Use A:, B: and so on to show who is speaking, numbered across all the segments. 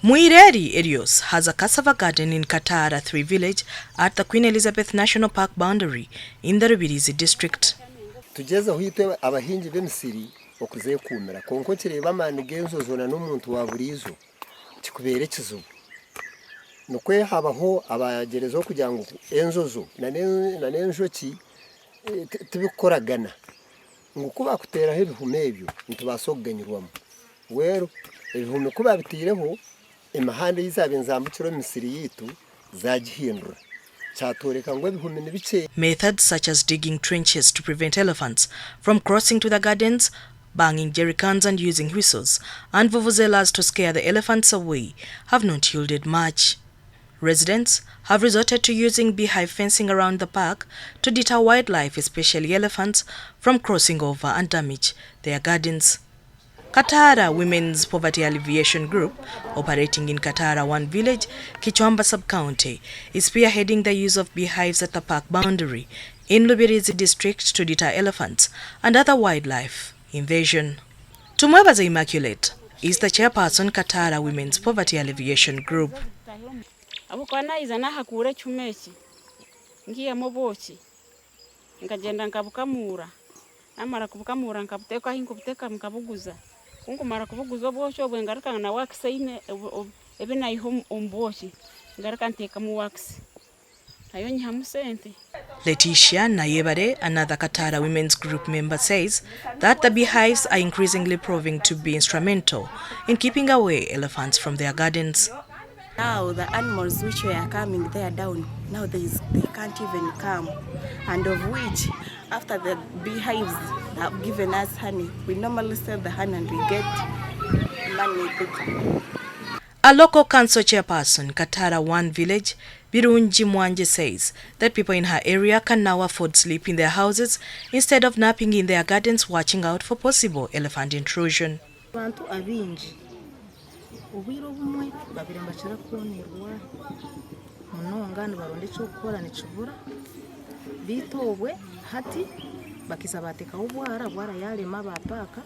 A: Muireri Erios has a cassava garden in Katara 3 village at the Queen Elizabeth National Park boundary in the Rubirizi district.
B: Tugeze aho yitwe abahingi b'emisiri okuze kumira konko kireba mani genzozo na n'umuntu waburizo kikubere kizubu nokwe habaho abagerezo kugira ngo enzozo na nenjoki tubikoragana ngo kuba kutera hebihume ebyo ntubasoganyirwamo wero ebihume kuba bitireho imahande yizabe nzambukiro misiri yitu zagihindura.
A: Methods such as digging trenches to prevent elephants from crossing to the gardens, banging jerrycans and using whistles, and vuvuzelas to scare the elephants away have not yielded much. Residents have resorted to using beehive fencing around the park to deter wildlife, especially elephants, from crossing over and damage their gardens. Katara Women's Poverty Alleviation Group, operating in Katara 1 village, Kichwamba sub-county, is spearheading the use of beehives at the park boundary in Lubirizi district to deter elephants and other wildlife invasion. Tumwebaza Immaculate is the chairperson Katara Women's Poverty Alleviation Group.
C: Kunkumara kuvuguza obwosho bwengaruka na wax ine ebina ihom omboshi ngaruka nteka mu wax ayo nyamu sente.
A: Letitia Nayebare, another Katara Women's Group member, says that the beehives are increasingly proving to be instrumental in keeping away elephants from their gardens.
D: Now the animals which were coming there down, now they can't even come, and of which after the beehives have given us honey, we normally sell the honey and we get money.
A: A local council chairperson, Katara 1 village, Birunji Mwanje, says that people in her area can now afford sleep in their houses instead of napping in their gardens, watching out for possible elephant intrusion.
E: Ubwiro bumwe babirambakira kunerwa munongana baronde cyo gukora nicubura bitobwe hati bakisabateka ubwara yarema bapaka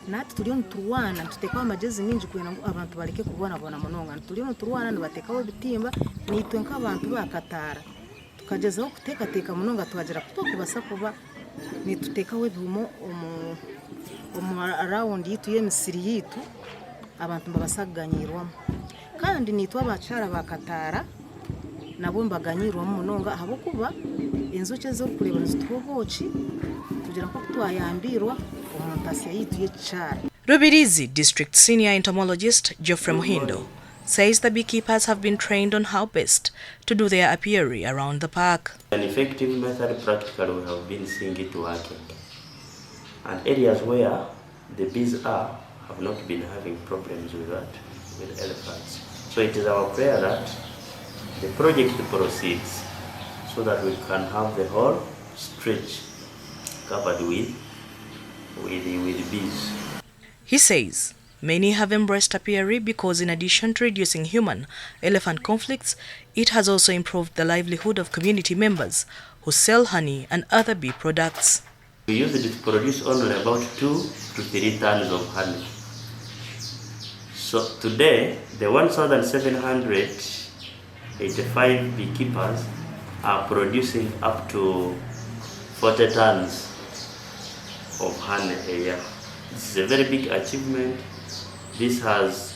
E: nati turiyo nturwana tuteka amagezi ninji kwena ngo abantu bareke kubona munongana turiyo nturwana nibatekaho bitimba nitwe nk'abantu bakatara tukagezaho kuteka munonga tukagera kutokubasa kuba nitutekaho bihumo around yitu yemisiri yitu abantu babasaganyirwamo kandi nitwa bacara bakatara nabo mbaganyirwamo munonga habo kuba inzuke zo kureba nzitwoboci kugira ko twayambirwa omuntasiya yitu yecara.
A: Rubirizi District Senior Entomologist Geoffrey Muhindo says the beekeepers have been trained on how best to do their apiary around the park.
F: An effective method practically we have been seeing it working, and areas where the bees are have not been having problems with that, with elephants. So it is our prayer that the project proceeds so that we can have the whole stretch covered with bees.
A: He says many have embraced apiary because in addition to reducing human-elephant conflicts, it has also improved the livelihood of community members who sell honey and other bee products.
F: We use it to produce only about 2 to 3 tons of honey. So today, the 1,785 beekeepers are producing up to 40 tons of honey a year. This is a very big achievement. This has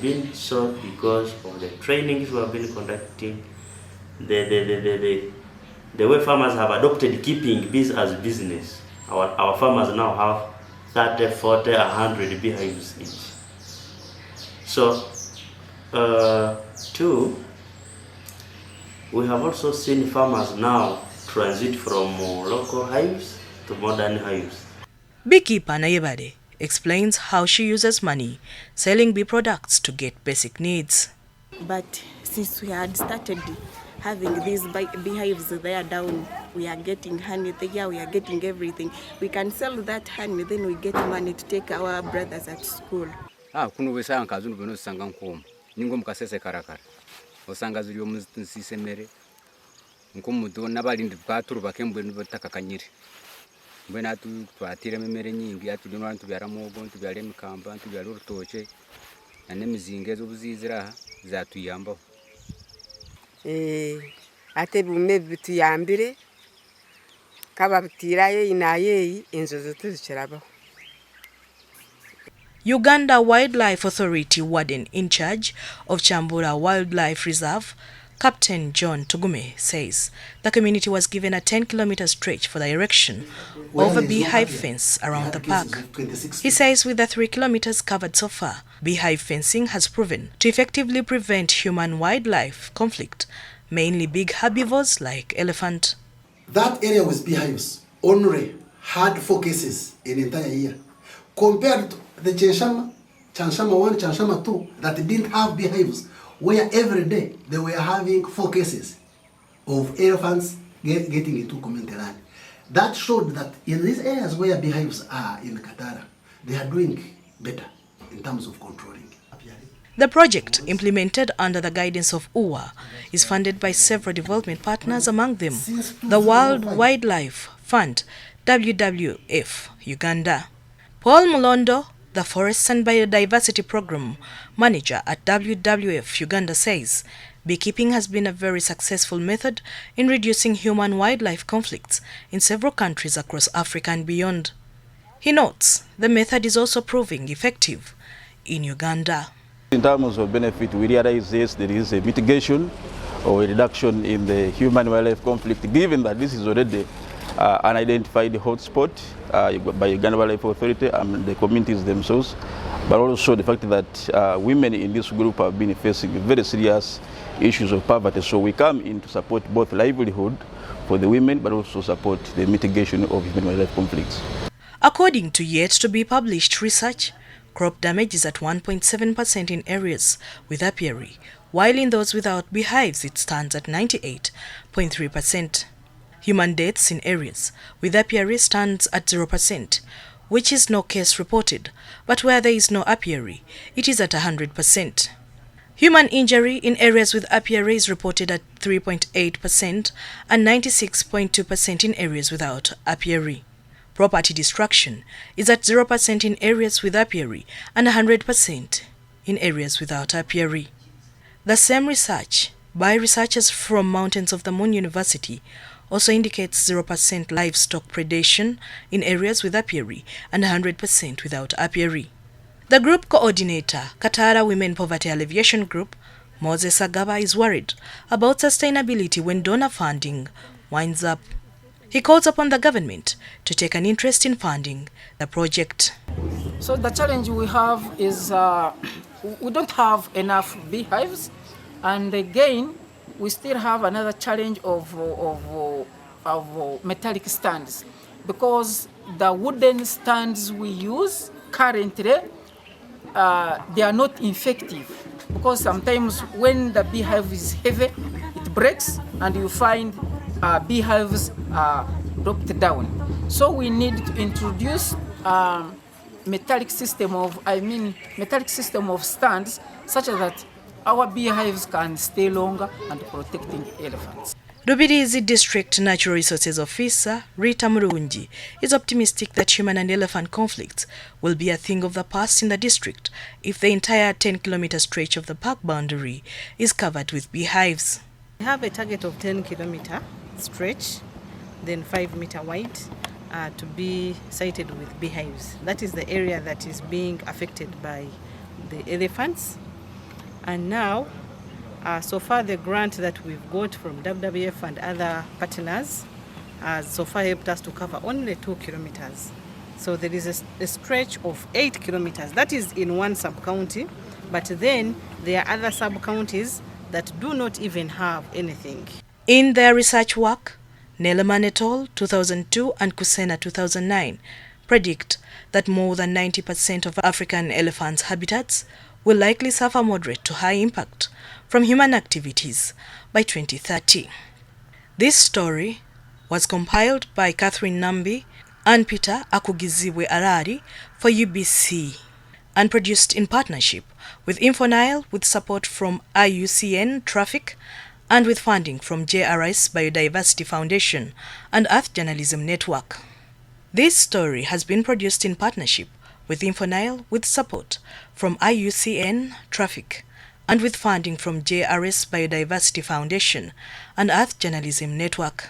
F: been so because of the trainings we have been conducting, the way farmers have adopted keeping bees as business. Our farmers now have 30, 40, 100 beehives each. So, two, we have also seen farmers now transit from local hives to modern hives.
A: Beekeeper Nayebade explains how she uses money selling bee products to get basic needs.
D: But since we had started having these beehives there down, we are getting honey there, we are getting everything. We can sell that honey, then we get money to take our brothers at school.
G: Kuno wesa nkazundu bino sanga nkoma ningo mukasese karakara osanga ziriyo muzisemere nkomudo nabalindi bwaturu bakembwe nibotaka kanyiri mbwe natu twatire memere nyingi atulino abantu byara mogo ntubyare mikamba ntubyare urutoke na n'emizinga ez'obuzizira aha zatuyambaho.
H: Ate bume bituyambire kaba bitirayo inayeyi enzozo tuzikirabaho.
A: Uganda Wildlife Authority warden in charge of Chambura Wildlife Reserve, Captain John Tugume, says the community was given a 10-kilometer stretch for the erection of a beehive fence around the park. He says with the 3 kilometers covered so far, beehive fencing has proven to effectively prevent human-wildlife conflict, mainly big herbivores like elephant.
I: That area with beehives only had 4 cases in the entire year, compared to the Chanshama 1, Chanshama 2 that didn't have beehives, where every day they were having 4 cases of elephants getting into community land. That showed that in these areas where beehives are in Katara, they are doing better in terms of controlling.
A: The project, implemented under the guidance of UWA, is funded by several development partners, among them the World Wildlife Fund, WWF Uganda. Paul Mulondo, the Forests and Biodiversity Program Manager at WWF Uganda, says beekeeping has been a very successful method in reducing human-wildlife conflicts in several countries across Africa and beyond. He notes the method is also proving effective in Uganda.
J: In terms of benefit, we realize yes, there is a mitigation or a reduction in the human-wildlife conflict, given that this is already an identified hotspot by Uganda Wildlife Authority and the communities themselves, but also the fact that women in this group have been facing very serious issues of poverty. So we come in to support both livelihood for the women, but also support the mitigation of human-wildlife conflicts.
A: According to yet to be published research, crop damage is at 1.7% in areas with apiary, while in those without beehives it stands at 98.3%. Human deaths in areas with apiary stands at 0%, which is no case reported, but where there is no apiary, it is at 100%. Human injury in areas with apiary is reported at 3.8% and 96.2% in areas without apiary. Property destruction is at 0% in areas with apiary and 100% in areas without apiary. The same research by researchers from Mountains of the Moon University also indicates 0% livestock predation in areas with apiary and 100% without apiary. The group coordinator, Katara Women Poverty Alleviation Group, Moses Agaba, is worried about sustainability when donor funding winds up. He calls upon the government to take an interest in funding the project.
K: So the challenge we have is we don't have enough beehives, and again we still have another challenge of metallic stands, because the wooden stands we use currently they are not effective, because sometimes when the beehive is heavy it breaks and you find beehives dropped down. So we need to introduce metallic system of stands such that our beehives can stay longer and protecting elephants.
A: Rubirizi District Natural Resources Officer Rita Murungi is optimistic that human and elephant conflicts will be a thing of the past in the district if the entire 10-kilometer stretch of the park boundary is covered with beehives.
L: We have a target of 10-kilometer stretch, then 5-meter wide, to be sited with beehives. That is the area that is being affected by the elephants. And now, so far the grant that we've got from WWF and other partners has so far helped us to cover only 2 kilometers. So there is a stretch of 8 kilometers. That is in one sub-county, but then there are other sub-counties that do not even have anything.
A: In their research work, Neleman et al. 2002 and Kusena 2009 predict that more than 90% of African elephants' habitats will likely suffer moderate to high impact from human activities by 2030. This story was compiled by Catherine Nambi and Peter Akugiziwe Arari for UBC and produced in partnership with InfoNile with support from IUCN Traffic and with funding from JRS Biodiversity Foundation and Earth Journalism Network. This story has been produced in partnership with InfoNile with support from IUCN Traffic and with funding from JRS Biodiversity Foundation and Earth Journalism Network.